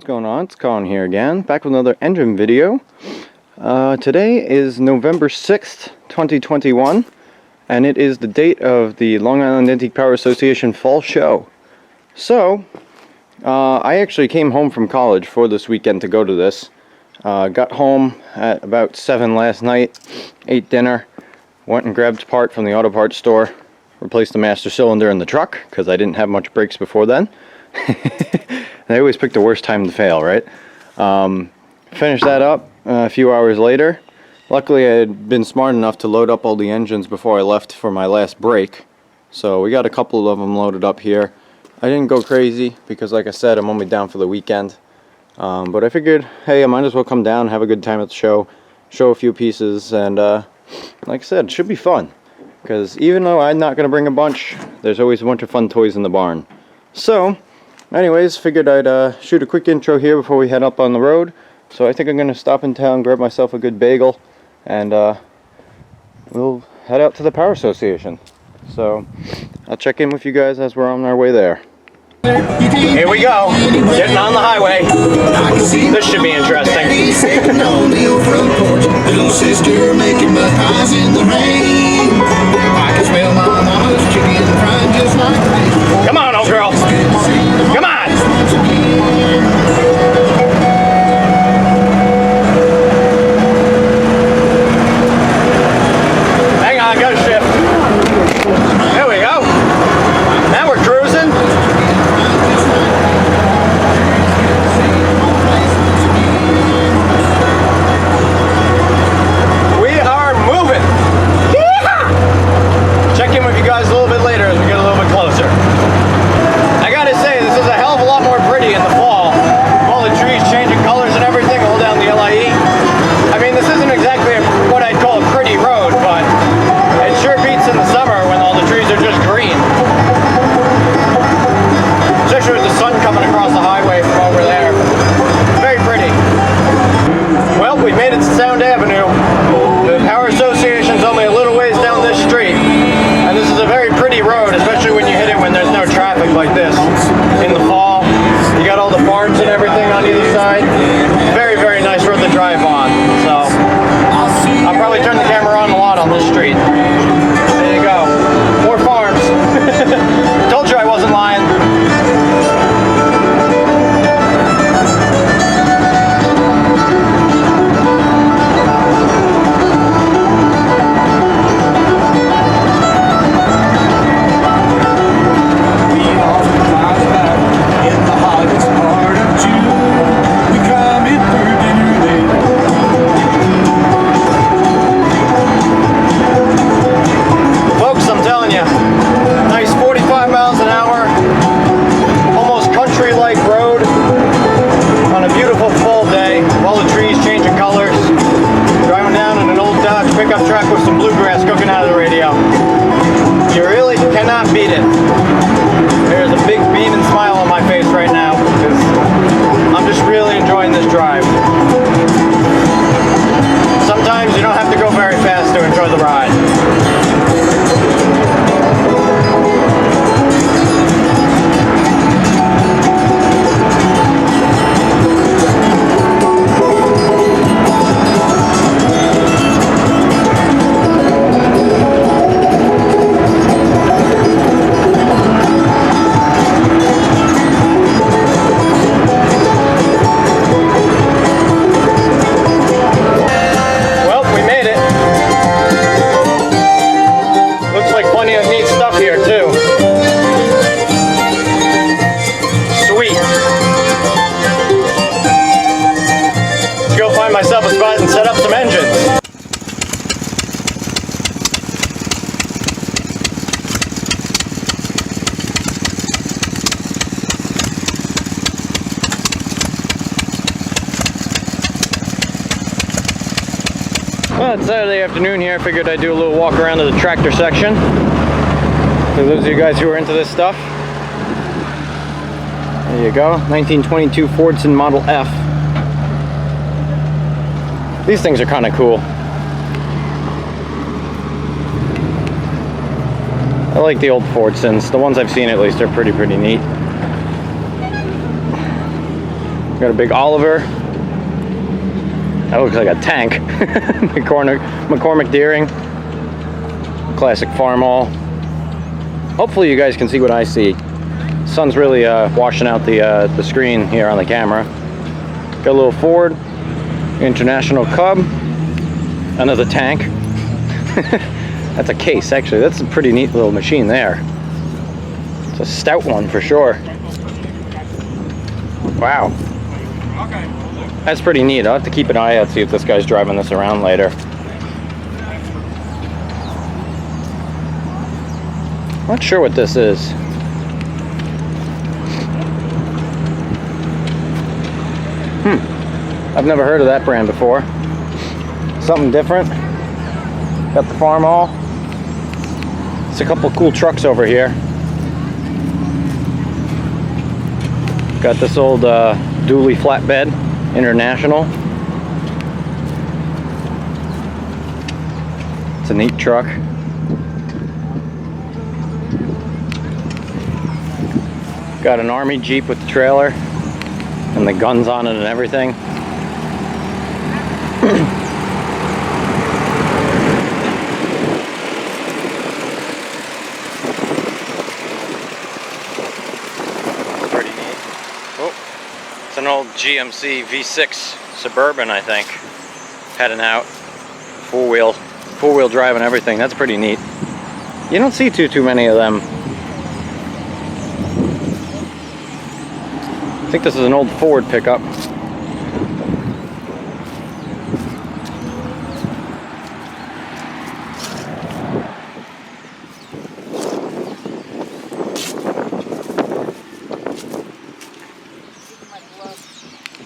going on? It's Colin here again, back with another engine video. Today is November 6th, 2021, and it is the date of the Long Island Antique Power Association Fall Show. So, I actually came home from college for this weekend to go to this. Got home at about 7 last night, ate dinner, went and grabbed part from the auto parts store, replaced the master cylinder in the truck, because I didn't have much brakes before then. They always pick the worst time to fail, right? Finished that up a few hours later. Luckily, I had been smart enough to load up all the engines before I left for my last break. So we got a couple of them loaded up here. I didn't go crazy because, like I said, I'm only down for the weekend. But I figured, hey, I might as well come down, have a good time at the show, show a few pieces, and like I said, it should be fun. Because even though I'm not going to bring a bunch, there's always a bunch of fun toys in the barn. So, anyways, figured I'd shoot a quick intro here before we head up on the road. So I think I'm going to stop in town, grab myself a good bagel, and we'll head out to the Power Association. So I'll check in with you guys as we're on our way there. Here we go, getting on the highway. This should be interesting. Little sister making my eyes in the rain. I can smell my mama's chicken frying just like me. Come on, old girl. Come on. Hang on, go shift. There we go. Now we're cruising. We are moving. Yeehaw! Check in with you guys a little bit later as we get a little bit closer. I gotta say, this is a hell of a lot more pretty in the fall. All the trees changing colors and everything all down the LIE. I mean, this isn't exactly what I'd call a pretty road, but it sure beats in the summer when all the trees are just green. Especially with the sun coming across the highway from over there. Very pretty. Well, we made it to Sound Avenue. The Power Association's only a little ways down this street. And this is a very pretty road, especially when you hit it when there's no traffic like this. In the fall, you got all the farms and everything on either side. Very, very nice road to drive on. So, I'll probably turn the camera on a lot on this street. There you go. More farms. Told you I wasn't lying. Pickup truck with some bluegrass cooking out of the radio. You really cannot beat it. There's a big beam and smile on my face right now because I'm just really enjoying this drive. Sometimes you don't have to go very fast to enjoy the ride. Myself a spot and set up some engines. Well, it's Saturday afternoon here. I figured I'd do a little walk around to the tractor section. For those of you guys who are into this stuff. There you go, 1922 Fordson Model F. These things are kind of cool. I like the old Fordsons. The ones I've seen at least are pretty neat. Got a big Oliver. That looks like a tank. McCormick Deering. Classic Farmall. Hopefully you guys can see what I see. Sun's really washing out the screen here on the camera. Got a little Ford International Cub. Another tank. That's a case, actually. That's a pretty neat little machine there. It's a stout one for sure. Wow. That's pretty neat. I'll have to keep an eye out, see if this guy's driving this around later. Not sure what this is. I've never heard of that brand before. Something different. Got the Farmall. It's a couple cool trucks over here. Got this old dually flatbed, International. It's a neat truck. Got an Army Jeep with the trailer and the guns on it and everything. Pretty neat. Oh, it's an old GMC V6 Suburban, I think. Heading out. Four-wheel drive and everything. That's pretty neat. You don't see too many of them. I think this is an old Ford pickup.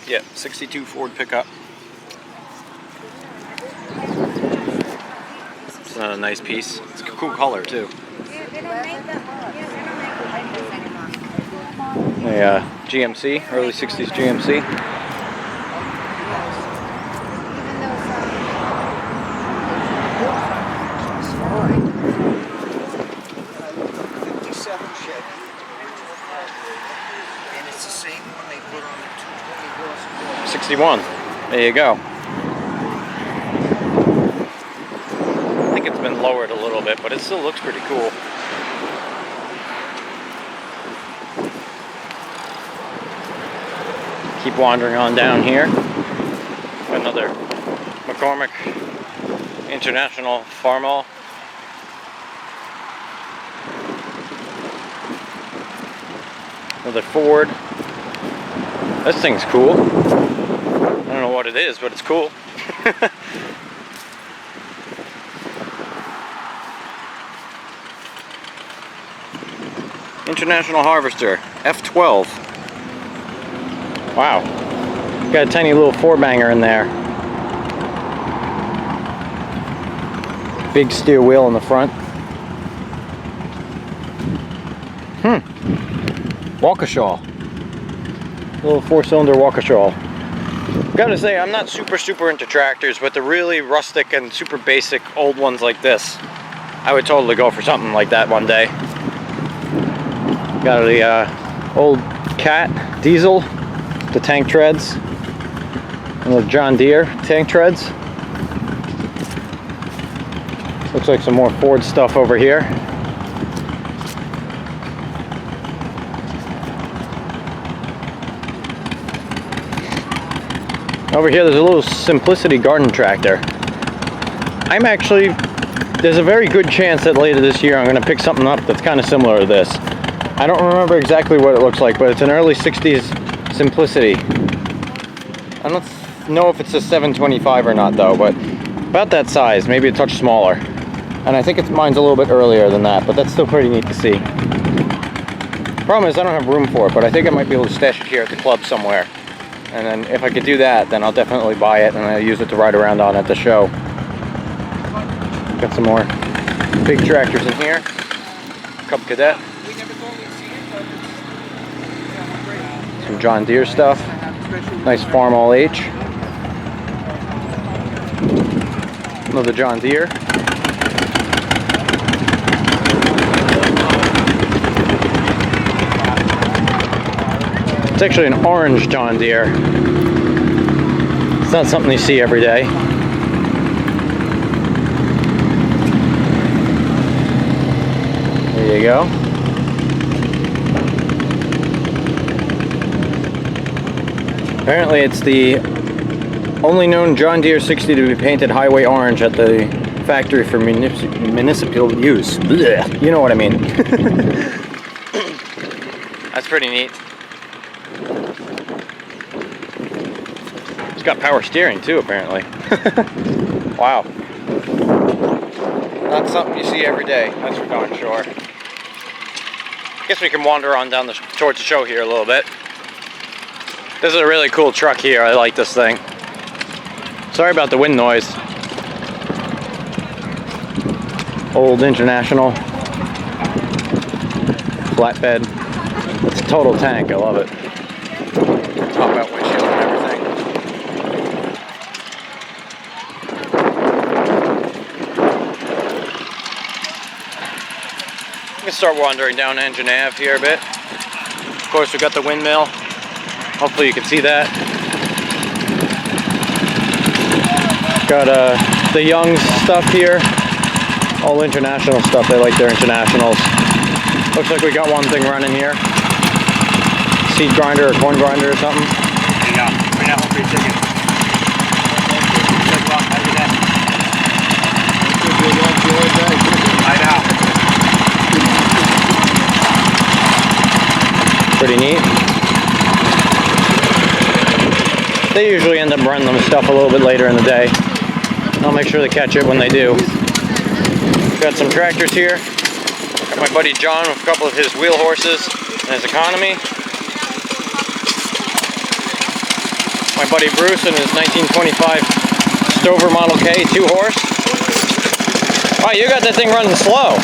Yep, 62 Ford pickup. It's a nice piece. It's a cool color too. A GMC, early 60s GMC. And it's the same one they put on the 220 61. There you go. I think it's been lowered a little bit, but it still looks pretty cool. Keep wandering on down here. Another McCormick International Farmall. Another Ford. This thing's cool. I don't know what it is, but it's cool. International Harvester F12. Wow, got a tiny little four-banger in there. Big steer wheel in the front. Waukesha. Little four-cylinder Waukesha. Gotta say, I'm not super into tractors, but the really rustic and super basic old ones like this, I would totally go for something like that one day. Got the old Cat diesel. The tank treads, and the John Deere tank treads. Looks like some more Ford stuff over here. Over here there's a little Simplicity garden tractor. There's a very good chance that later this year I'm going to pick something up that's kind of similar to this. I don't remember exactly what it looks like, but it's an early 60s Simplicity. I don't know if it's a 725 or not though, but about that size, maybe a touch smaller. And I think mine's a little bit earlier than that, but that's still pretty neat to see. Problem is I don't have room for it, but I think I might be able to stash it here at the club somewhere. And then if I could do that, then I'll definitely buy it and I'll use it to ride around on at the show. Got some more big tractors in here. Cub Cadet. Some John Deere stuff. Nice Farmall H. Another John Deere. actually an orange John Deere. It's not something you see every day. There you go. Apparently it's the only known John Deere 60 to be painted highway orange at the factory for municipal use. Blech. You know what I mean. That's pretty neat. It's got power steering too, apparently. Wow. Not something you see every day, that's for darn sure. Guess we can wander on down towards the show here a little bit. This is a really cool truck here. I like this thing. Sorry about the wind noise. Old International flatbed. It's a total tank. I love it. Top out windshield and everything. We can start wandering down Engine Ave here a bit. Of course, we got the windmill. Hopefully you can see that. Got the Young's stuff here. All international stuff. They like their internationals. Looks like we got one thing running here. Seed grinder or corn grinder or something. There you go. Bring that home for your chicken. Check out how you that. I know. Pretty neat. They usually end up running them stuff a little bit later in the day. I'll make sure to catch it when they do. Got some tractors here. Got my buddy John with a couple of his wheel horses and his economy. My buddy Bruce and his 1925 Stover Model K 2-horse. Wow, you got that thing running slow.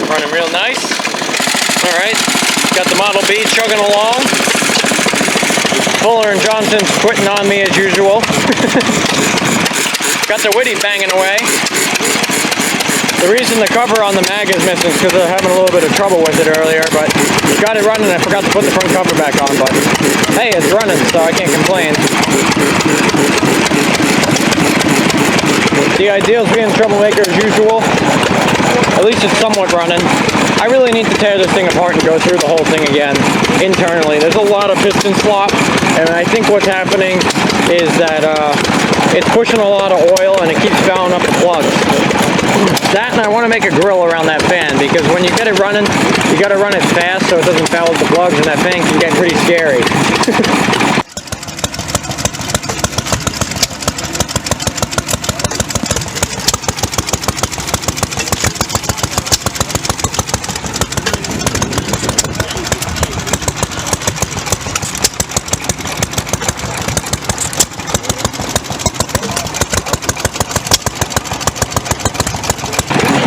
Running real nice. All right. Got the Model B chugging along. Fuller and Johnson's quitting on me as usual. Got the Whitty banging away. The reason the cover on the mag is missing is because I was having a little bit of trouble with it earlier, but got it running. I forgot to put the front cover back on, but hey, it's running, so I can't complain. The Ideal's being a troublemaker as usual. At least it's somewhat running. I really need to tear this thing apart and go through the whole thing again internally. There's a lot of piston slop, and I think what's happening is that it's pushing a lot of oil and it keeps fouling up the plugs. That, and I want to make a grill around that fan, because when you get it running, you got to run it fast so it doesn't foul up the plugs, and that fan can get pretty scary.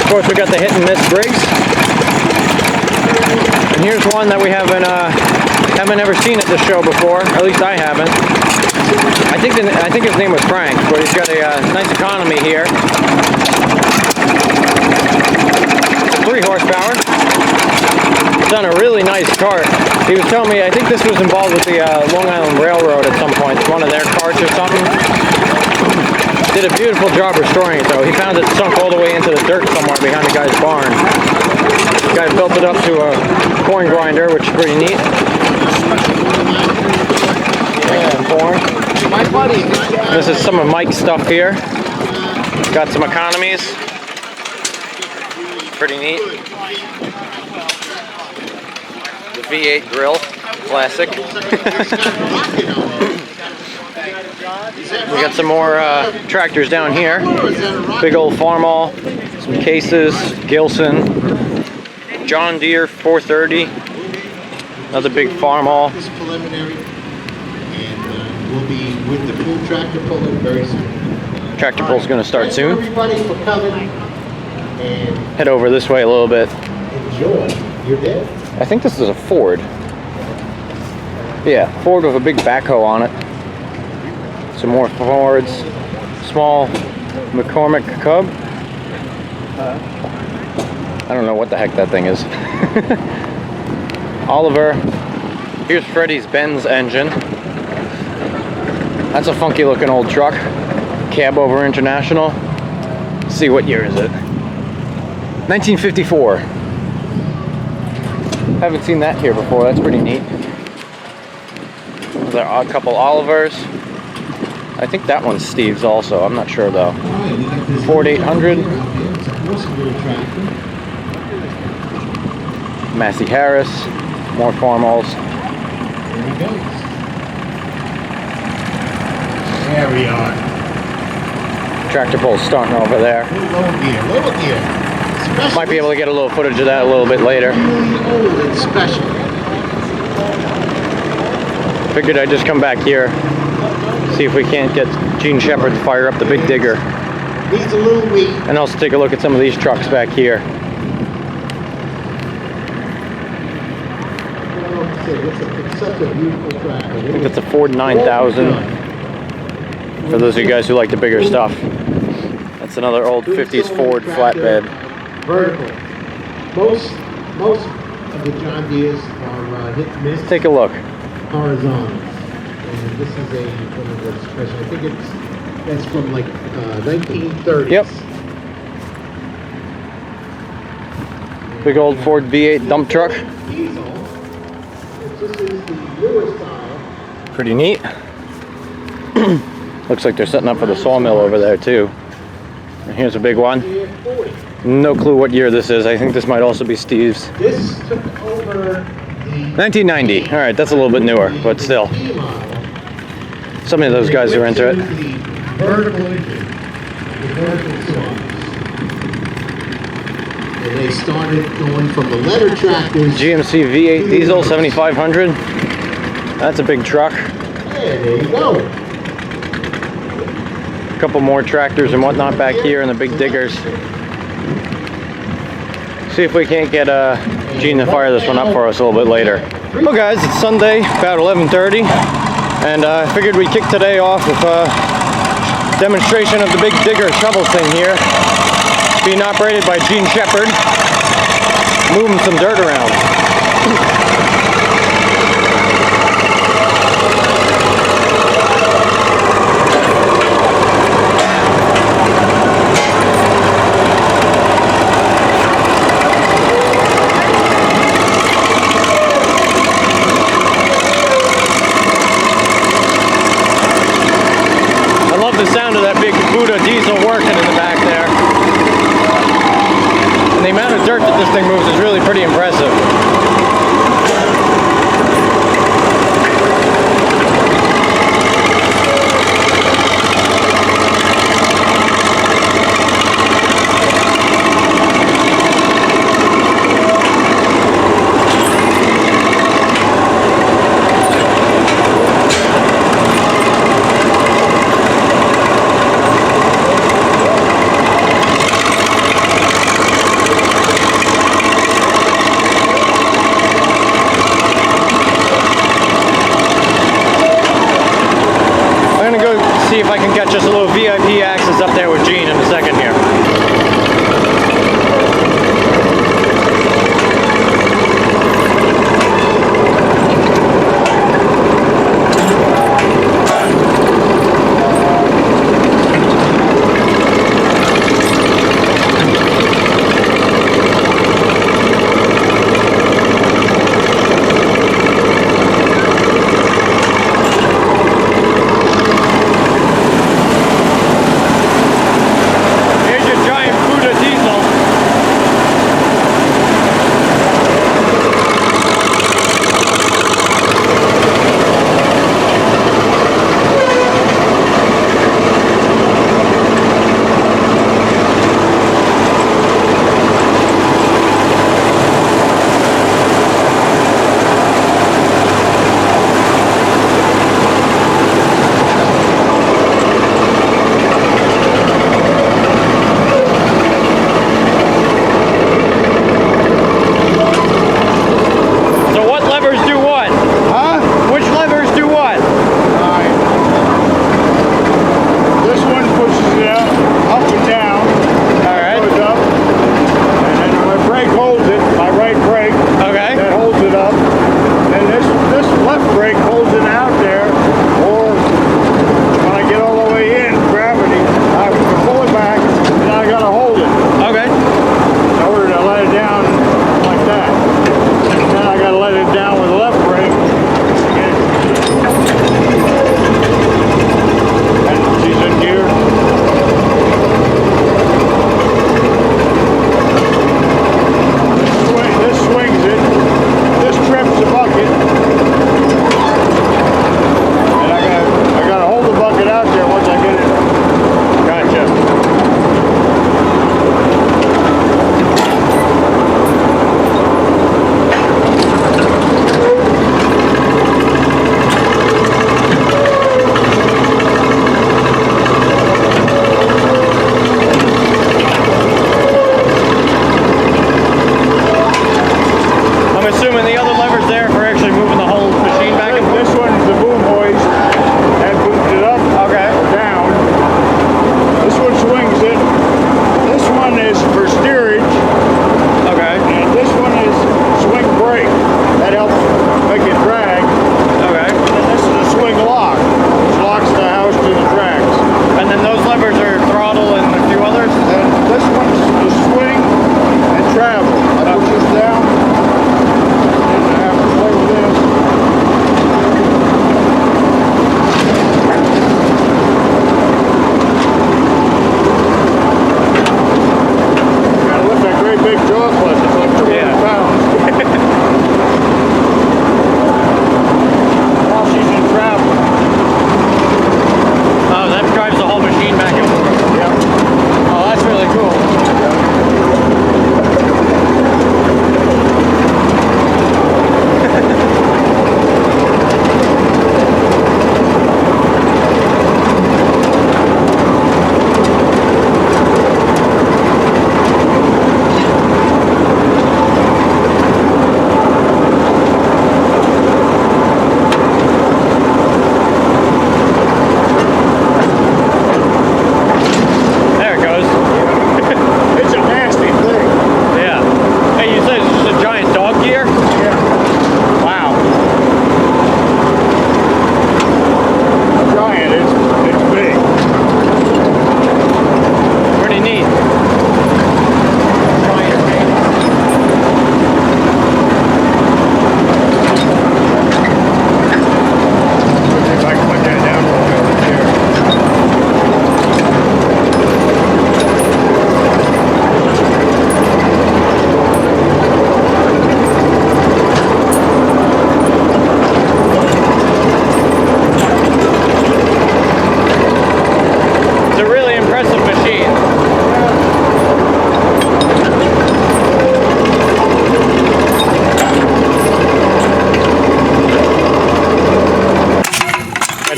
Of course, we got the hit and miss Briggs, and here's one that we haven't ever seen at the show before. At least I haven't. I think his name was Frank, but he's got a nice economy here. 3 horsepower. It's on a really nice cart. He was telling me, I think this was involved with the Long Island Railroad at some point. It's one of their carts or something. Did a beautiful job restoring it though. He found it sunk all the way into the dirt somewhere behind the guy's barn. The guy built it up to a corn grinder, which is pretty neat. Corn. This is some of Mike's stuff here. Got some economies. Pretty neat. The V8 grill, classic. We got some more tractors down here. Big old Farmall, some cases, Gilson, John Deere 430, another big Farmall. This preliminary, and we'll be with the full tractor pulling very soon. Tractor pull's going to start soon. Everybody for coming, and Head over this way a little bit. enjoy your day. I think this is a Ford. Yeah, Ford with a big backhoe on it. Some more Fords. Small McCormick Cub. I don't know what the heck that thing is. Oliver. Here's Freddie's Benz engine. That's a funky looking old truck. Cab over International. Let's see, what year is it? 1954. Haven't seen that here before. That's pretty neat. There are a couple Olivers. I think that one's Steve's also. I'm not sure though. Ford 800. Massey Harris. More formals. There he goes. There we are. Tractor pull starting over there. Low gear, low gear. Special. Might be able to get a little footage of that a little bit later. Really old and special. Figured I'd just come back here, see if we can't get Gene Shepard to fire up the big digger. Needs a little weak. And also take a look at some of these trucks back here. It's such a beautiful track. I think that's a Ford 9000. For those of you guys who like the bigger stuff. That's another old 50s Ford flatbed. Vertical. Most of the John Deere's are hit and miss. Take a look. Horizontal. And this is one of the special. I think that's from like 1930s. Yep. Big old Ford V8 dump truck. Diesel. This is the newer style. Pretty neat. Looks like they're setting up for the sawmill over there too. And here's a big one. No clue what year this is. I think this might also be Steve's. This took over the 1990. All right, that's a little bit newer, but still. Some of those guys are into it. Vertical engine. The vertical saws. And they started going from the letter tractors. GMC V8 diesel 7500. That's a big truck. Yeah, there you go. A couple more tractors and whatnot back here and the big diggers. See if we can't get Gene to fire this one up for us a little bit later. Well guys, it's Sunday, about 11:30, and I figured we'd kick today off with a demonstration of the big digger shovel thing here, being operated by Gene Shepard, moving some dirt around. The sound of that big Buddha diesel working in the back there. And the amount of dirt that this thing moves is really pretty impressive.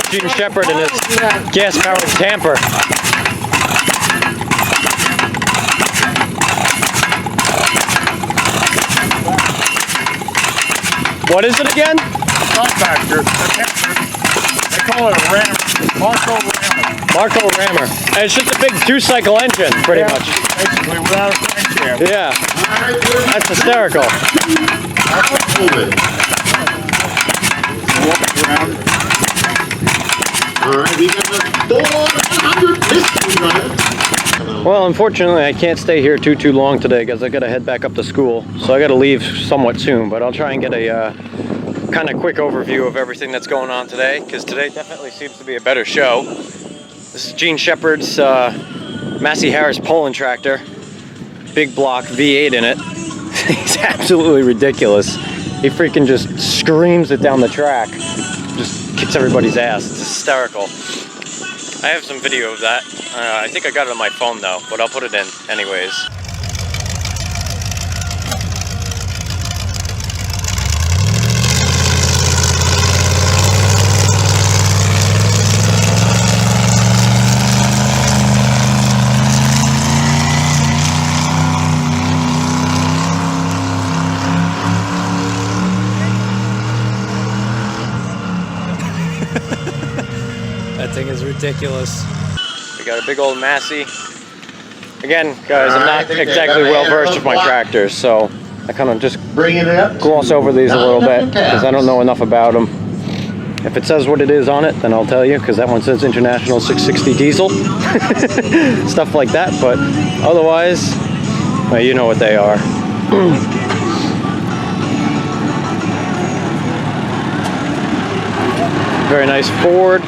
Gene Shepherd in his gas-powered camper. What is it again? Compactor. They call it a rammer. Marco rammer. Marco Rammer. And it's just a big 2-cycle engine, pretty much. Basically, without a crankshaft. Yeah. That's hysterical. Walk around. All right, we got the 400 piston drive. Well, unfortunately, I can't stay here too long today because I gotta head back up to school. So I gotta leave somewhat soon, but I'll try and get a kind of quick overview of everything that's going on today, because today definitely seems to be a better show. This is Gene Shepherd's Massey Harris Poland tractor, big block V8 in it. He's absolutely ridiculous. He freaking just screams it down the track, just kicks everybody's ass. It's hysterical. I have some video of that. I think I got it on my phone though, but I'll put it in anyways. That thing is ridiculous. We got a big old Massey. Again, guys, I'm not exactly well versed with my tractors, so I kind of just gloss over these a little bit because I don't know enough about them. If it says what it is on it, then I'll tell you, because that one says International 660 diesel. Stuff like that, but otherwise, well, you know what they are. Very nice Ford.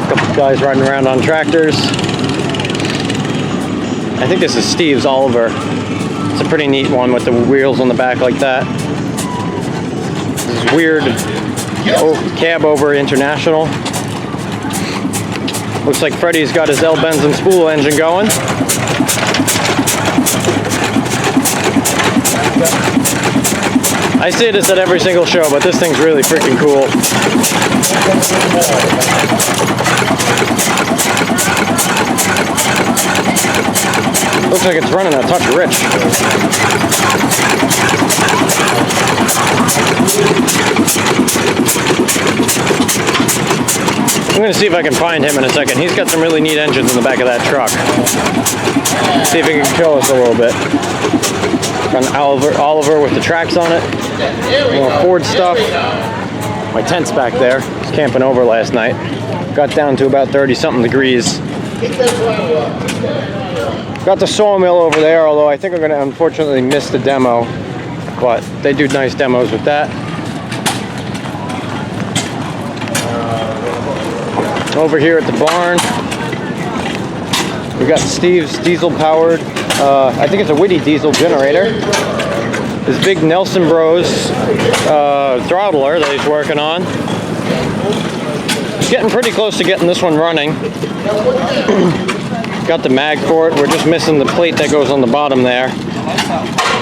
Couple guys riding around on tractors. I think this is Steve's Oliver. It's a pretty neat one with the wheels on the back like that. This is weird cab over International. Looks like Freddie's got his L. Benson spool engine going. I say this at every single show, but this thing's really freaking cool. Looks like it's running a touch rich. I'm going to see if I can find him in a second. He's got some really neat engines in the back of that truck. See if he can show us a little bit. Got an Oliver with the tracks on it. More Ford stuff. My tent's back there. I was camping over last night. Got down to about 30-something degrees. Got the sawmill over there, although I think I'm going to unfortunately miss the demo. But they do nice demos with that. Over here at the barn, we got Steve's diesel-powered, I think it's a Whitty diesel generator. This big Nelson Bros throttler that he's working on. He's getting pretty close to getting this one running. Got the mag for it. We're just missing the plate that goes on the bottom there.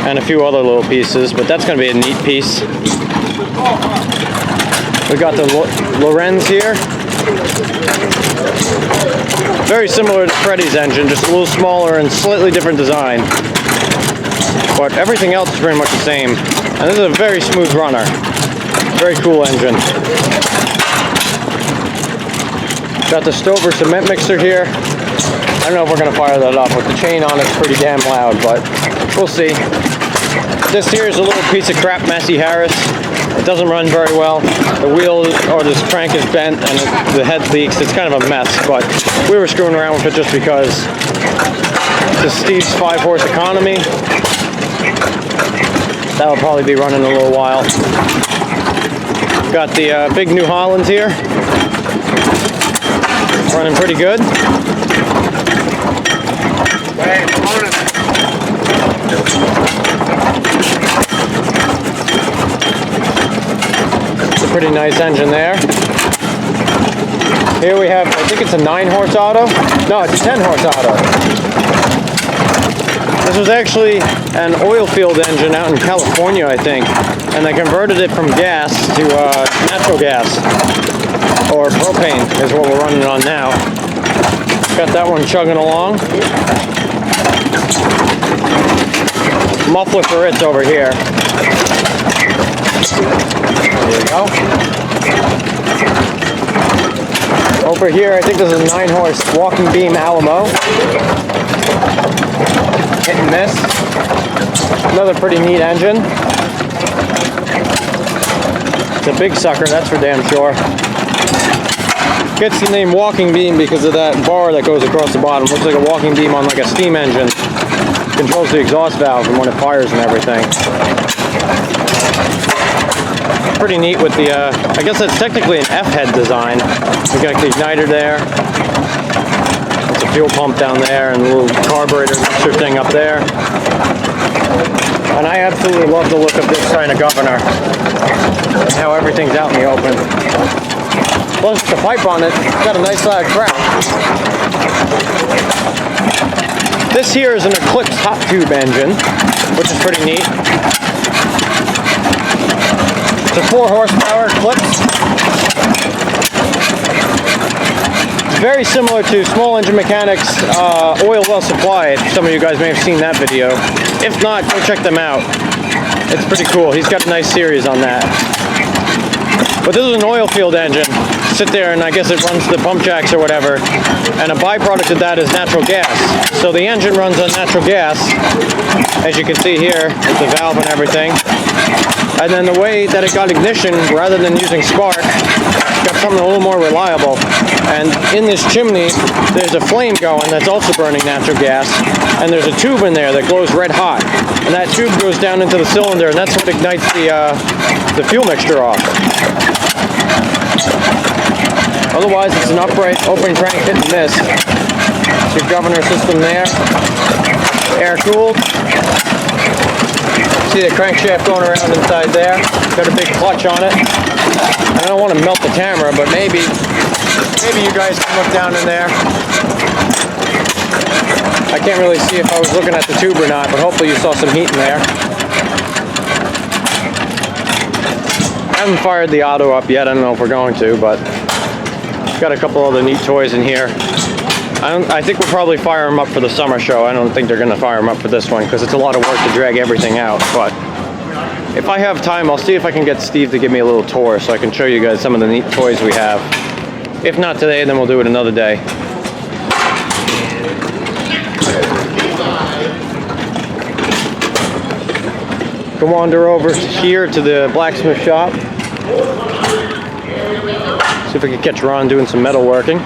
And a few other little pieces, but that's going to be a neat piece. We got the Lorenz here. Very similar to Freddie's engine, just a little smaller and slightly different design. But everything else is pretty much the same. And this is a very smooth runner. Very cool engine. Got the Stover cement mixer here. I don't know if we're going to fire that up. With the chain on, it's pretty damn loud, but we'll see. This here is a little piece of crap Massey Harris. It doesn't run very well. The wheel or this crank is bent and the head leaks. It's kind of a mess, but we were screwing around with it just because. This is Steve's 5-horse economy. That'll probably be running a little while. Got the big New Hollands here. Running pretty good. It's a pretty nice engine there. Here we have, I think it's a 9-horse auto. No, it's a 10-horse auto. This was actually an oil field engine out in California, I think. and they converted it from gas to natural gas, or propane is what we're running on now. Got that one chugging along. Muffler for it's over here. There we go. Over here, I think this is a 9-horse walking beam Alamo. Hit and miss. Another pretty neat engine. It's a big sucker, that's for damn sure. Gets the name walking beam because of that bar that goes across the bottom. Looks like a walking beam on like a steam engine. Controls the exhaust valve and when it fires and everything. Pretty neat with the, I guess that's technically an F-head design. We got the igniter there. It's a fuel pump down there and a little carburetor mixer thing up there. And I absolutely love the look of this kind of governor. And how everything's out in the open. Plus the pipe on it, it's got a nice loud crack. This here is an Eclipse hot tube engine, which is pretty neat. It's a 4-horsepower Eclipse. It's very similar to Small Engine Mechanics Oil Well Supply. Some of you guys may have seen that video. If not, go check them out. It's pretty cool. He's got a nice series on that. But this is an oil field engine. Sit there and I guess it runs the pump jacks or whatever. And a byproduct of that is natural gas. So the engine runs on natural gas, as you can see here, with the valve and everything. And then the way that it got ignition, rather than using spark, got something a little more reliable. And in this chimney, there's a flame going that's also burning natural gas. And there's a tube in there that glows red hot. And that tube goes down into the cylinder, and that's what ignites the fuel mixture off. Otherwise, it's an upright, open crank, hit and miss. It's your governor system there. Air cooled. See the crankshaft going around inside there. Got a big clutch on it. I don't want to melt the camera, but maybe you guys can look down in there. I can't really see if I was looking at the tube or not, but hopefully you saw some heat in there. I haven't fired the auto up yet. I don't know if we're going to, but got a couple other neat toys in here. I think we'll probably fire them up for the summer show. I don't think they're going to fire them up for this one because it's a lot of work to drag everything out. But if I have time, I'll see if I can get Steve to give me a little tour so I can show you guys some of the neat toys we have. If not today, then we'll do it another day. Go wander over here to the blacksmith shop. See if we can catch Ron doing some metal working.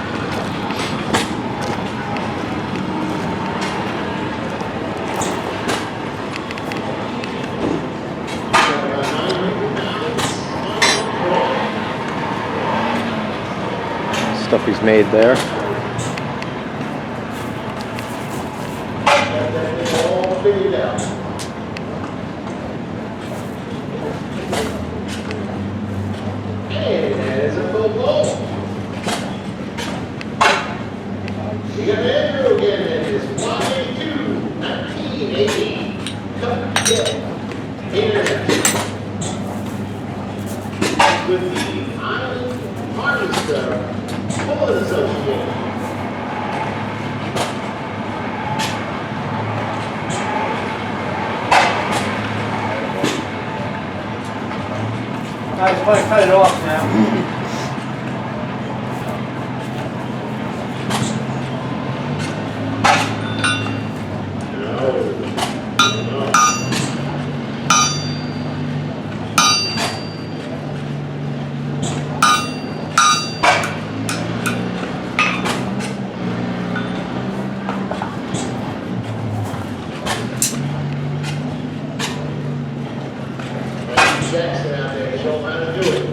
Stuff he's made there. With the Island Harvester Pulling Association. I just want to cut it off now. Jackson out there, show him how to do it.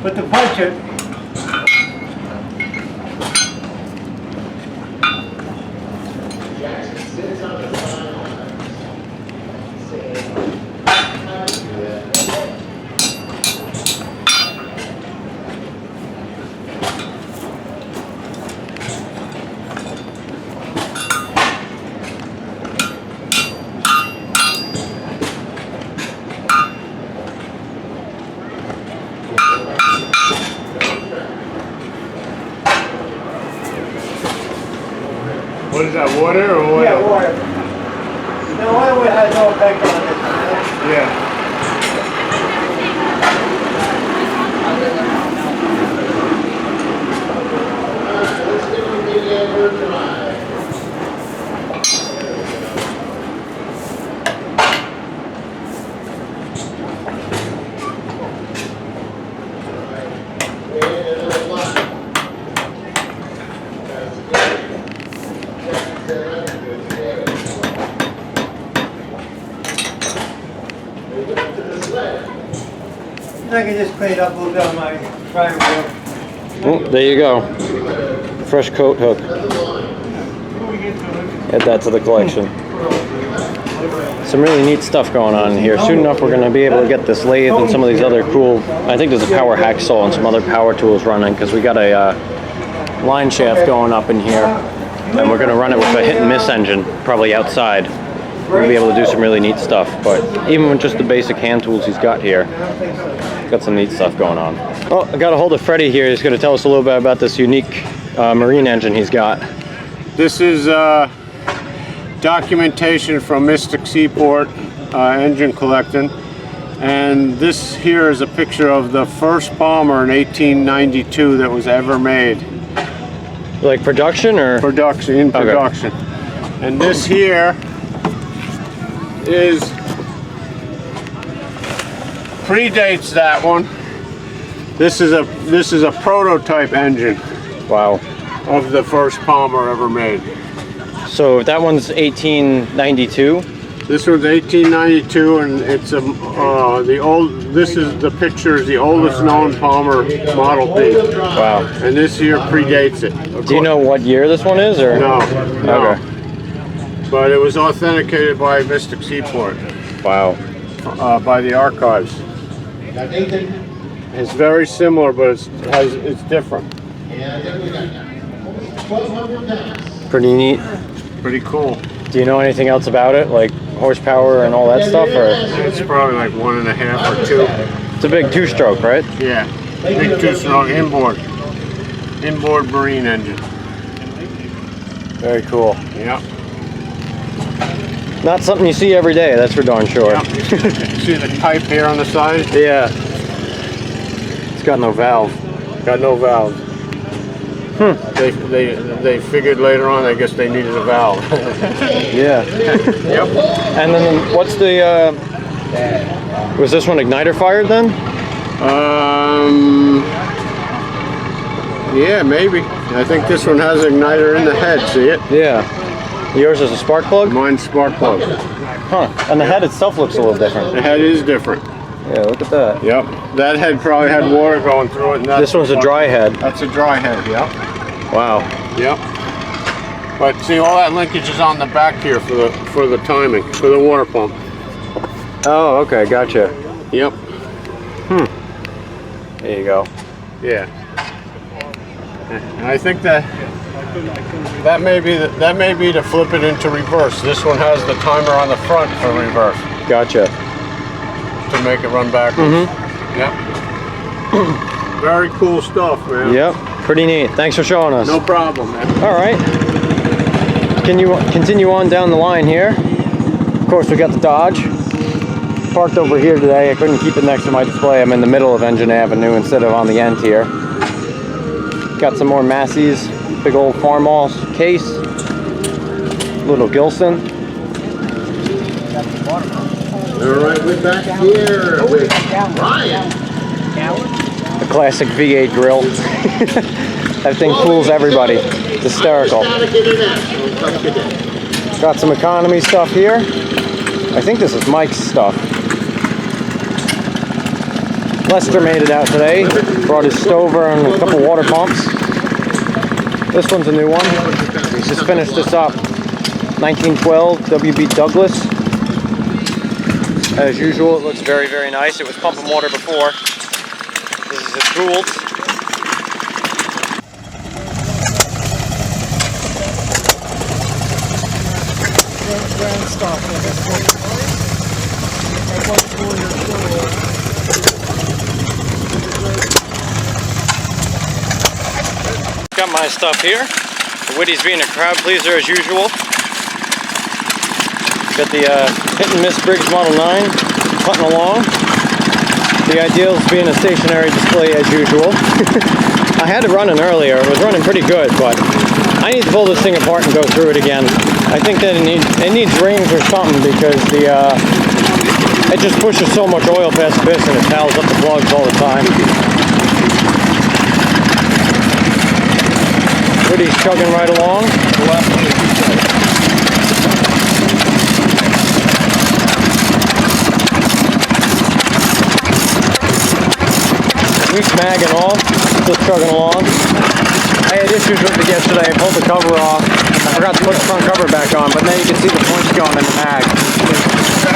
But the budget, What is that, water or oil? yeah, water. The oil has no effect on it. Yeah. Let's give them the drive. I can just clean it up a little bit on my driving wheel. Oh, there you go. Fresh coat hook. Add that to the collection. Some really neat stuff going on here. Soon enough, we're going to be able to get this lathe and some of these other cool. I think there's a power hacksaw and some other power tools running because we got a line shaft going up in here, and we're going to run it with a hit and miss engine, probably outside. We'll be able to do some really neat stuff. But even with just the basic hand tools he's got here, got some neat stuff going on. Oh, I got a hold of Freddie here. He's going to tell us a little bit about this unique marine engine he's got. This is documentation from Mystic Seaport Engine Collecting, and this here is a picture of the first bomber in 1892 that was ever made. Like production or? In production. And this here predates that one. This is a prototype engine. Wow. Of the first bomber ever made. So that one's 1892. This one's 1892, and it's this is the picture is the oldest known Palmer Model P. Wow. And this here predates it. Do you know what year this one is, or? No. Okay. But it was authenticated by Mystic Seaport. Wow. By the archives. It's very similar, but it's different. Pretty neat. Pretty cool. Do you know anything else about it, like horsepower and all that stuff, or? It's probably like 1.5 or 2. It's a big two-stroke, right? Yeah. Big two-stroke inboard marine engine. Very cool. Yep. Not something you see every day, that's for darn sure. Yep. See the pipe here on the side? Yeah. It's got no valve. Got no valve. They figured later on, I guess they needed a valve. Yeah. Yep. And then what's the, was this one igniter fired then? Yeah, maybe. I think this one has an igniter in the head, see it? Yeah. Yours is a spark plug? Mine's spark plug. Huh. And the head itself looks a little different. The head is different. Yeah, look at that. Yep. That head probably had water going through it. And This one's a dry head. That's a dry head, yep. Wow. Yep. But see, all that linkage is on the back here for the timing, for the water pump. Oh, okay, gotcha. Yep. There you go. Yeah. And I think that may be to flip it into reverse. This one has the timer on the front for reverse Gotcha. to make it run backwards. Yep. Very cool stuff, man. Yep. Pretty neat. Thanks for showing us. No problem, man. All right. Can you continue on down the line here? Of course, we got the Dodge. Parked over here today. I couldn't keep it next to my display. I'm in the middle of Engine Avenue instead of on the end here. Got some more Massey's. Big old Farmall case. Little Gilson. All right, we're back here with Ryan. A classic V8 grill. That thing fools everybody. It's hysterical. Got some economy stuff here. I think this is Mike's stuff. Lester made it out today. Brought his stover and a couple water pumps. This one's a new one. He just finished this up. 1912 WB Douglas. As usual, it looks very, very nice. It was pumping water before. This is a Gould. Got my stuff here. Woody's being a crowd pleaser as usual. Got the hit and miss Briggs Model 9 putting along. The Ideals being a stationary display as usual. I had it running earlier. It was running pretty good, but I need to pull this thing apart and go through it again. I think that it needs rings or something because it just pushes so much oil past the piston. It fouls up the plugs all the time. Woody's chugging right along. Weak mag and all, still chugging along. I had issues with it yesterday. I pulled the cover off. I forgot to put the front cover back on, but now you can see the points going in the mag.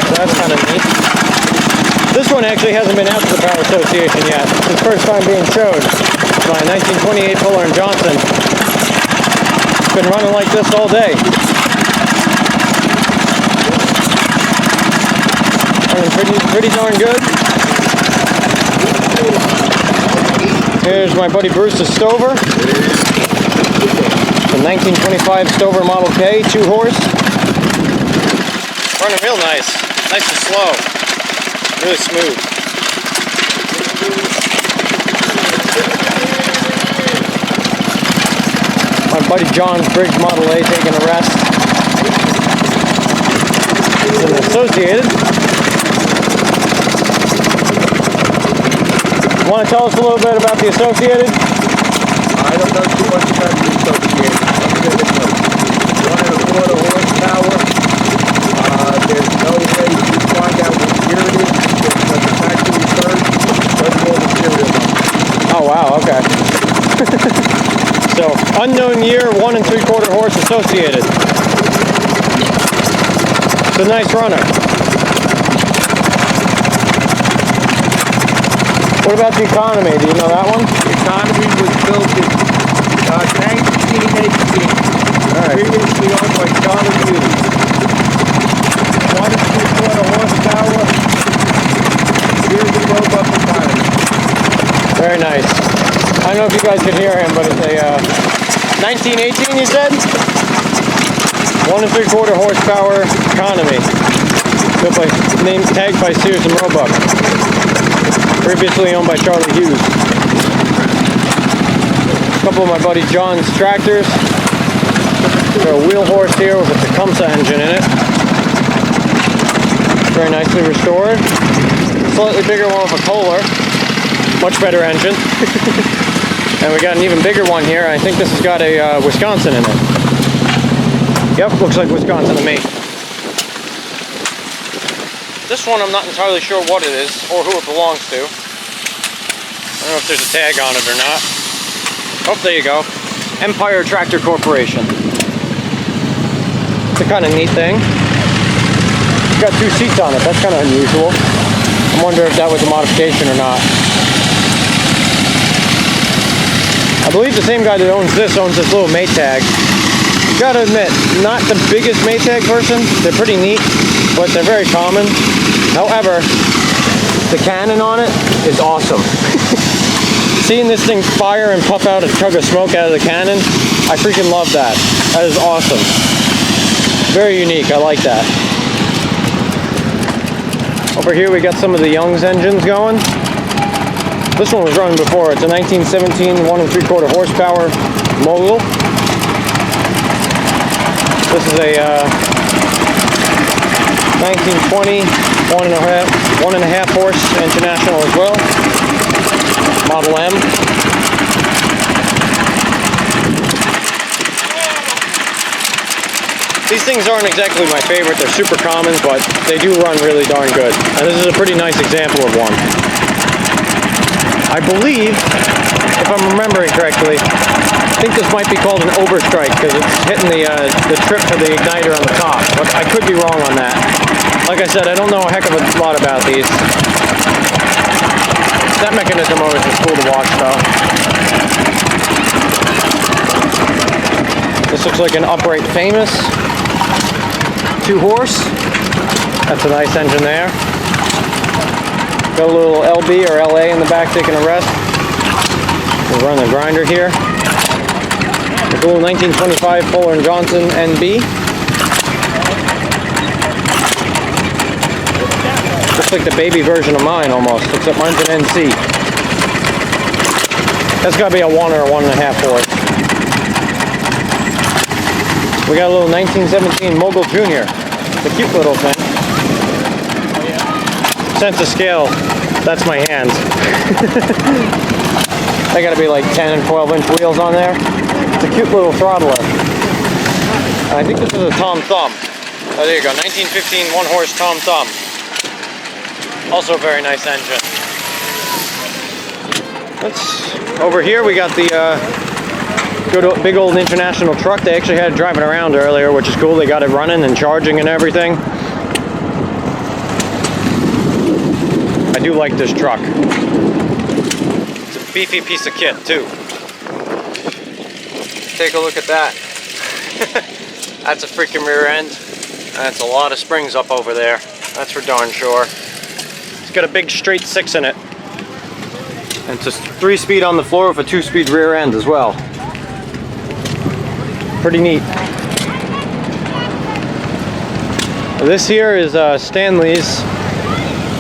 So that's kind of neat. This one actually hasn't been out to the Power Association yet. It's the first time being showed. My 1928 Fuller & Johnson. It's been running like this all day. Running pretty darn good. Here's my buddy Bruce's Stover. The 1925 Stover Model K, 2 horse. Running real nice. Nice and slow. Really smooth. My buddy John's Briggs Model A taking a rest. It's an Associated. Want to tell us a little bit about the Associated? I don't know too much about the Associated. I'm going to 1 horsepower. There's no way to find out what year it is because the factory return doesn't know the serial number. Oh wow, okay. So, unknown year, 1 3/4 horse Associated. It's a nice runner. What about the Economy? Do you know that one? The Economy was built in 1918. Right. Previously owned by Charlie Hughes. 1 3/4 horsepower. Here's the Roebuck Economy. Very nice. I don't know if you guys can hear him, but it's a 1918, you said? 1 3/4 horsepower Economy. Built by, named, tagged by Sears and Roebuck. Previously owned by Charlie Hughes. A couple of my buddy John's tractors. Got a wheel horse here with a Tecumseh engine in it. Very nicely restored. Slightly bigger one with a Kohler. Much better engine. And we got an even bigger one here. I think this has got a Wisconsin in it. Yep, looks like Wisconsin to me. This one I'm not entirely sure what it is or who it belongs to. I don't know if there's a tag on it or not. Oh, there you go. Empire Tractor Corporation. It's a kind of neat thing. It's got 2 seats on it. That's kind of unusual. I wonder if that was a modification or not. I believe the same guy that owns this little Maytag. Gotta admit, not the biggest Maytag person. They're pretty neat, but they're very common. However, the cannon on it is awesome. Seeing this thing fire and puff out a chug of smoke out of the cannon, I freaking love that. That is awesome. Very unique, I like that. Over here we got some of the Young's engines going. This one was running before. It's a 1917 1 3/4 horsepower Mogul. This is a 1920 1.5 horse International as well. Model M. These things aren't exactly my favorite. They're super common, but they do run really darn good. And this is a pretty nice example of one. I believe, if I'm remembering correctly, I think this might be called an overstrike because it's hitting the trip for the igniter on the top. But I could be wrong on that. Like I said, I don't know a heck of a lot about these. That mechanism always is cool to watch though. This looks like an upright Famous 2-horse. That's a nice engine there. Got a little LB or LA in the back taking a rest. We'll run the grinder here. A little 1925 Fuller & Johnson NB. Looks like the baby version of mine almost, except mine's an NC. That's got to be a 1 or a 1.5 horse. We got a little 1917 Mogul Junior. It's a cute little thing. Sense of scale, that's my hands. They got to be like 10 and 12-inch wheels on there. It's a cute little throttler. I think this is a Tom Thumb. Oh, there you go, 1915 1-horse Tom Thumb. Also a very nice engine. Over here we got the good big old International truck. They actually had it driving around earlier, which is cool. They got it running and charging and everything. I do like this truck. It's a beefy piece of kit too. Take a look at that. That's a freaking rear end. That's a lot of springs up over there. That's for darn sure. It's got a big straight 6 in it. And it's a 3-speed on the floor with a 2-speed rear end as well. Pretty neat. This here is Stanley's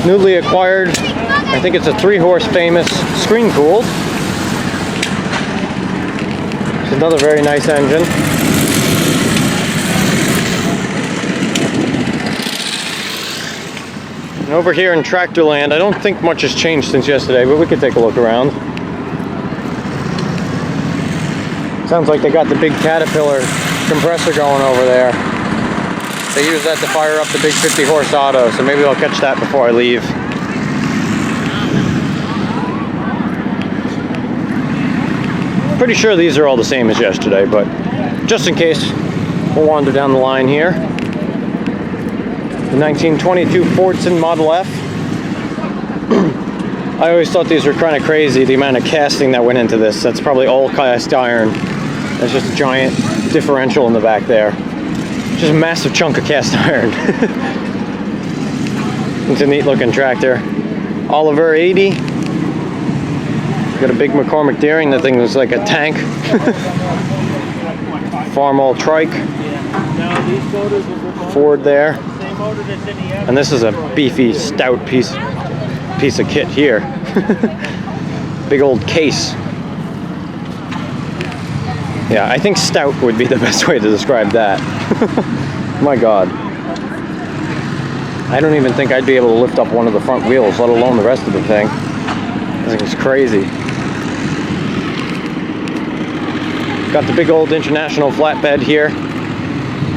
newly acquired, I think it's a 3-horse Famous screen cooled. It's another very nice engine. And over here in Tractorland, I don't think much has changed since yesterday, but we could take a look around. Sounds like they got the big Caterpillar compressor going over there. They use that to fire up the big 50-horse auto, so maybe I'll catch that before I leave. Pretty sure these are all the same as yesterday, but just in case, we'll wander down the line here. The 1922 Fordson Model F. I always thought these were kind of crazy, the amount of casting that went into this. That's probably all cast iron. There's just a giant differential in the back there. Just a massive chunk of cast iron. It's a neat looking tractor. Oliver 80. Got a big McCormick Deering. That thing looks like a tank. Farmall trike. Ford there. And this is a beefy, stout piece of kit here. Big old case. Yeah, I think stout would be the best way to describe that. My God. I don't even think I'd be able to lift up one of the front wheels, let alone the rest of the thing. I think it's crazy. Got the big old International flatbed here.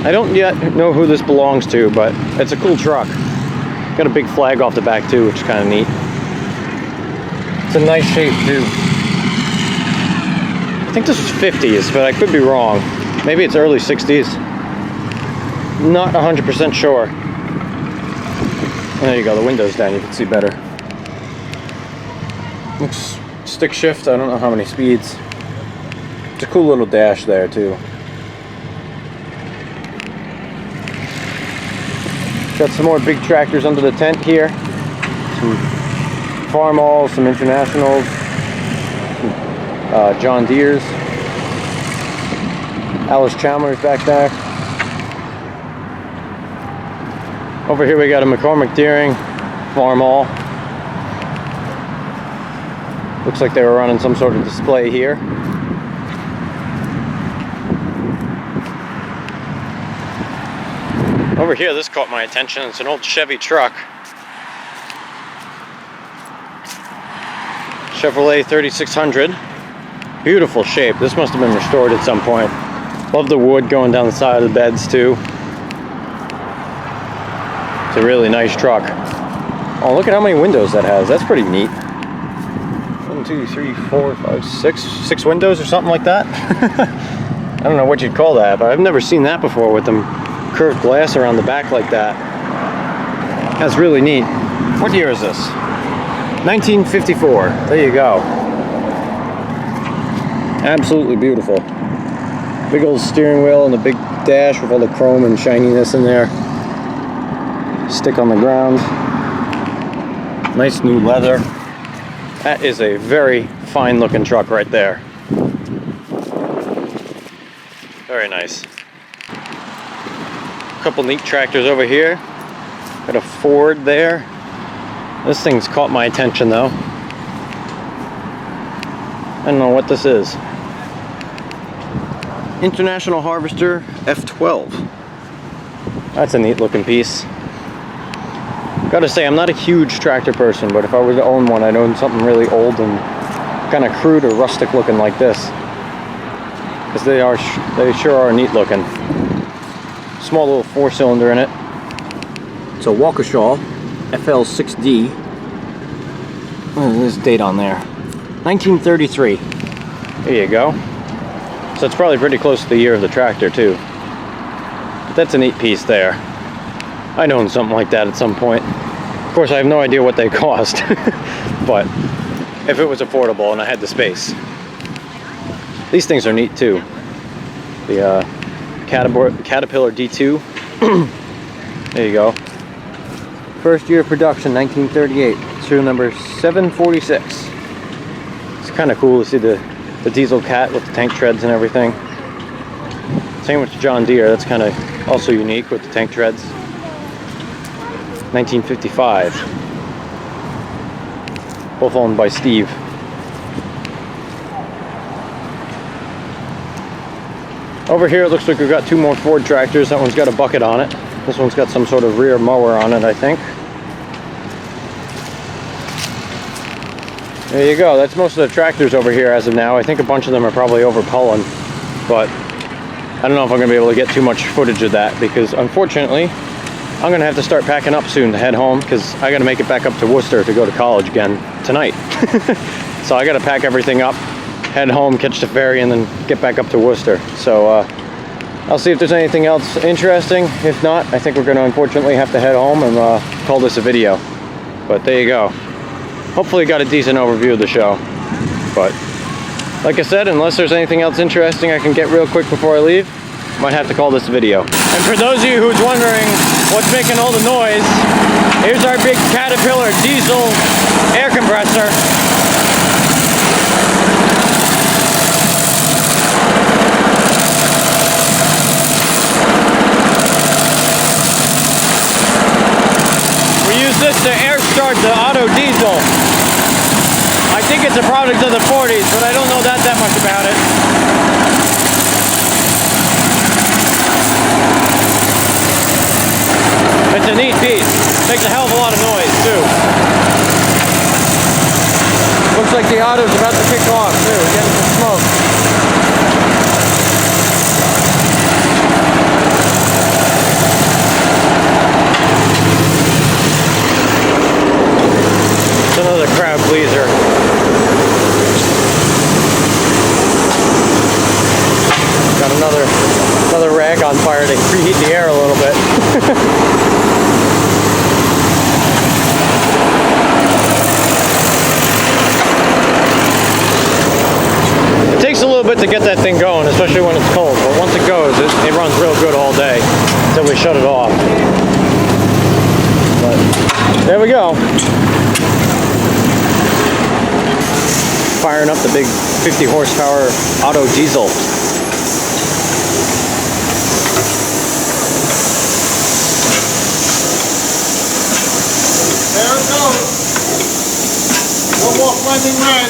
I don't yet know who this belongs to, but it's a cool truck. Got a big flag off the back too, which is kind of neat. It's a nice shape too. I think this was 50s, but I could be wrong. Maybe it's early 60s. Not 100% sure. There you go, the window's down, you can see better. Looks stick shift, I don't know how many speeds. It's a cool little dash there too. Got some more big tractors under the tent here. Some Farmalls, some Internationals, some John Deere's. Alice Chalmers back there. Over here we got a McCormick Deering Farmall. Looks like they were running some sort of display here. Over here, this caught my attention. It's an old Chevy truck. Chevrolet 3600. Beautiful shape. This must have been restored at some point. Love the wood going down the side of the beds too. It's a really nice truck. Oh, look at how many windows that has. That's pretty neat. 2, 3, 4, 5, 6. 6 windows or something like that. I don't know what you'd call that, but I've never seen that before with them curved glass around the back like that. That's really neat. What year is this? 1954. There you go. Absolutely beautiful. Big old steering wheel and a big dash with all the chrome and shininess in there. Stick on the ground. Nice new leather. That is a very fine looking truck right there. Very nice. A couple neat tractors over here. Got a Ford there. This thing's caught my attention though. I don't know what this is. International Harvester F12. That's a neat looking piece. Gotta say, I'm not a huge tractor person, but if I were to own one, I'd own something really old and kind of crude or rustic looking like this. Because they sure are neat looking. Small little 4-cylinder in it. It's a Waukesha FL6D. What is this date on there? 1933. There you go. So it's probably pretty close to the year of the tractor too. But that's a neat piece there. I'd own something like that at some point. Of course, I have no idea what they cost. But if it was affordable and I had the space. These things are neat too. The Caterpillar D2. There you go. First year of production, 1938. Serial number 746. It's kind of cool to see the diesel cat with the tank treads and everything. Same with the John Deere. That's kind of also unique with the tank treads. 1955. Both owned by Steve. Over here it looks like we've got 2 more Ford tractors. That one's got a bucket on it. This one's got some sort of rear mower on it, I think. There you go. That's most of the tractors over here as of now. I think a bunch of them are probably over Pullen, but I don't know if I'm going to be able to get too much footage of that because unfortunately I'm going to have to start packing up soon to head home because I got to make it back up to Worcester to go to college again tonight. So I got to pack everything up, head home, catch the ferry, and then get back up to Worcester. So I'll see if there's anything else interesting. If not, I think we're going to unfortunately have to head home and call this a video. But there you go. Hopefully got a decent overview of the show. But like I said, unless there's anything else interesting I can get real quick before I leave, might have to call this a video. And for those of you who's wondering what's making all the noise, here's our big Caterpillar diesel air compressor. We use this to air start the auto diesel. I think it's a product of the 40s, but I don't know that much about it. It's a neat piece. Makes a hell of a lot of noise, too. Looks like the auto's about to kick off, too. We're getting some smoke. It's another crowd pleaser. Got another rag on fire to preheat the air a little bit. It takes a little bit to get that thing going, especially when it's cold, but once it goes, it runs real good all day until we shut it off. But there we go. Firing up the big 50 horsepower auto diesel. There it goes. No more blending red.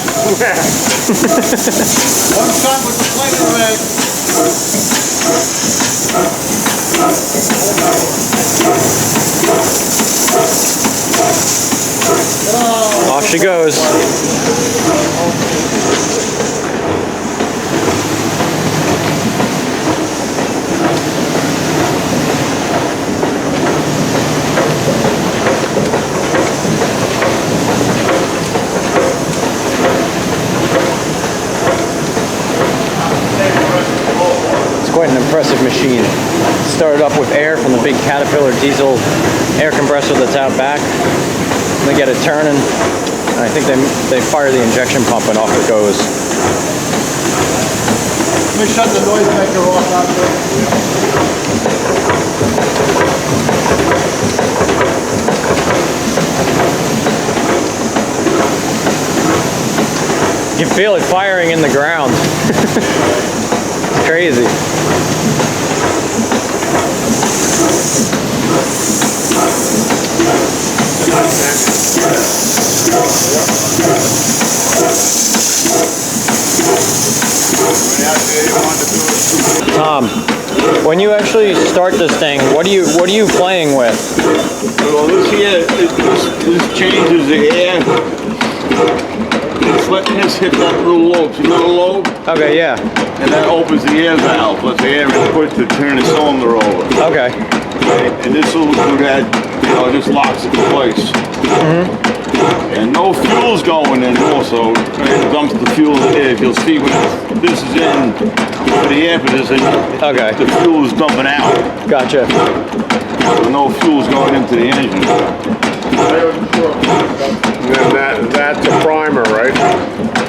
One shot with the blending red. Off she goes. massive machine. Started up with air from the big Caterpillar diesel air compressor that's out back. They get it turning. And I think they fire the injection pump and off it goes. Let me shut the noise maker off out there. You can feel it firing in the ground. It's crazy. Tom, when you actually start this thing, what are you playing with? Well, this here, this changes the air. It's letting this hit that little lobe. See that little lobe? Okay, yeah. And that opens the air valve. Lets the air input to turn the cylinder over. Okay. And this will do that, you know, just locks it in place. And no fuel's going in also. It dumps the fuel in there. You'll see when this is in, where the air is in, Okay. the fuel is dumping out. Gotcha. So no fuel's going into the engine. And then that's a primer, right?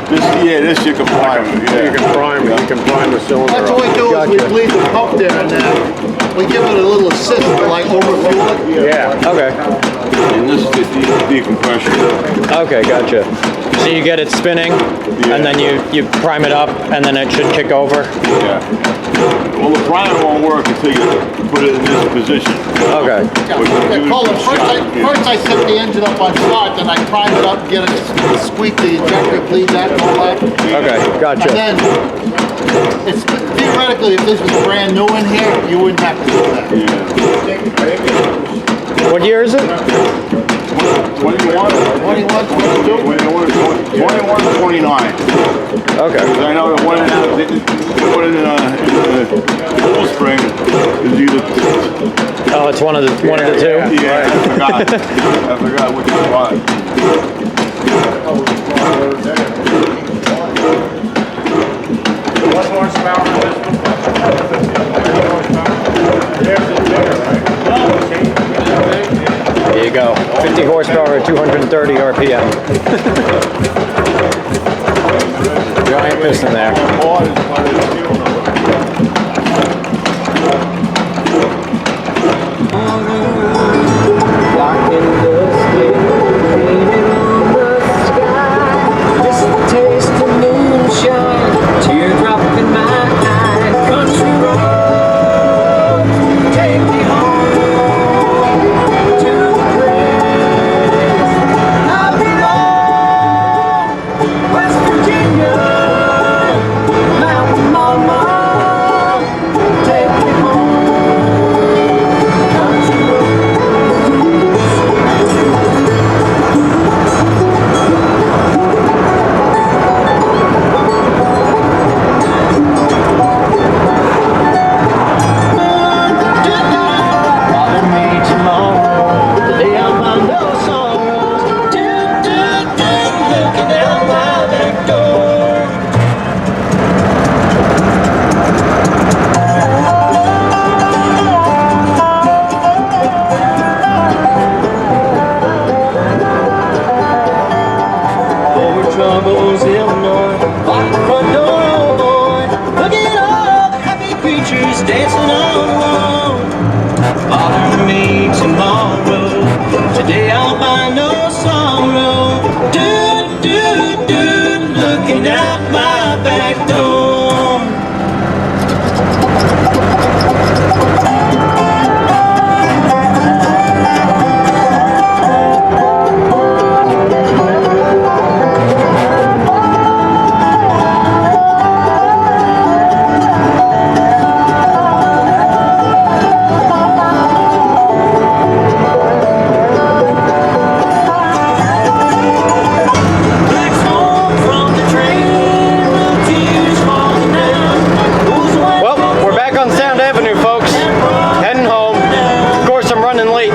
This you can prime it. You can prime it. You can prime the cylinder That's up. what we do is we bleed the pump there and then we give it a little assist to like overfuel it. Yeah. Okay. And this is the decompression. Okay, gotcha. So you get it spinning, and then you prime it up, and then it should kick over. Yeah. Well, the primer won't work until you put it in this position. Okay. Yeah, Colin, first I set the engine up on start, then I prime it up, get it, squeak the injector, bleed that and all that. Okay, gotcha. And then, it's, theoretically, if this was brand new in here, you wouldn't have to do that. What year is it? 21, 21, 22? 21, 29. Okay. Because I know the one in the full spring is either. Oh, it's one of the two. Yeah, I forgot which one. What horsepower is this one? There's the bigger, right? There you go. 50 horsepower at 230 RPM. Giant piston there. troubles, Illinois. Lock the front door, oh boy. Look at all the happy creatures dancing all alone. Bother me tomorrow. Today I'll find no sorrow. Do, do, do, looking out my back door. Well, we're back on Sound Avenue, folks. Heading home. Of course, I'm running late